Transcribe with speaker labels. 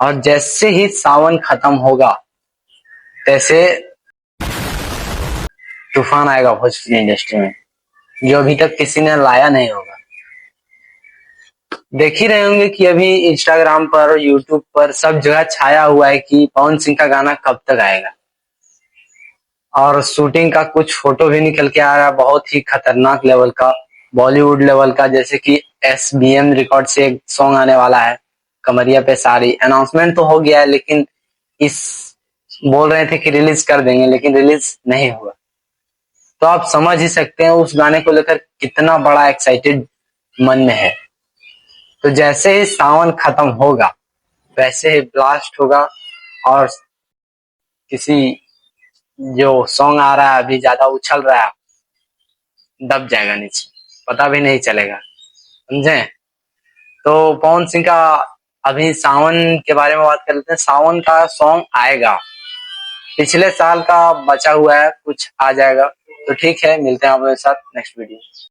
Speaker 1: और जैसे ही सावन खत्म होगा तैसे तूफान आएगा भोजपुरी इंडस्ट्री में, जो अभी तक किसी ने लाया नहीं होगा। देख ही रहे होंगे कि अभी इंस्टाग्राम पर और यूट्यूब पर सब जगह छाया हुआ है कि पवन सिंह का गाना कब तक आएगा। और शूटिंग का कुछ फोटो भी निकल के आ रहा है, बहुत ही खतरनाक लेवल का, बॉलीवुड लेवल का, जैसे कि SBM रिकॉर्ड से एक सॉन्ग आने वाला है, कमरिया पे सारी। अनाउंसमेंट तो हो गया है, लेकिन इस बोल रहे थे कि रिलीज कर देंगे, लेकिन रिलीज नहीं हुआ। तो आप समझ ही सकते हैं उस गाने को लेकर कितना बड़ा एक्साइटेड मन में है। तो जैसे ही सावन खत्म होगा वैसे ही ब्लास्ट होगा, और किसी जो सॉन्ग आ रहा है अभी ज्यादा उछल रहा है दब जाएगा नीचे, पता भी नहीं चलेगा, समझे। तो पवन सिंह का अभी सावन के बारे में बात कर लेते हैं। सावन का सॉन्ग आएगा, पिछले साल का बचा हुआ है, कुछ आ जाएगा। तो ठीक है, मिलते हैं आपके साथ नेक्स्ट वीडियो।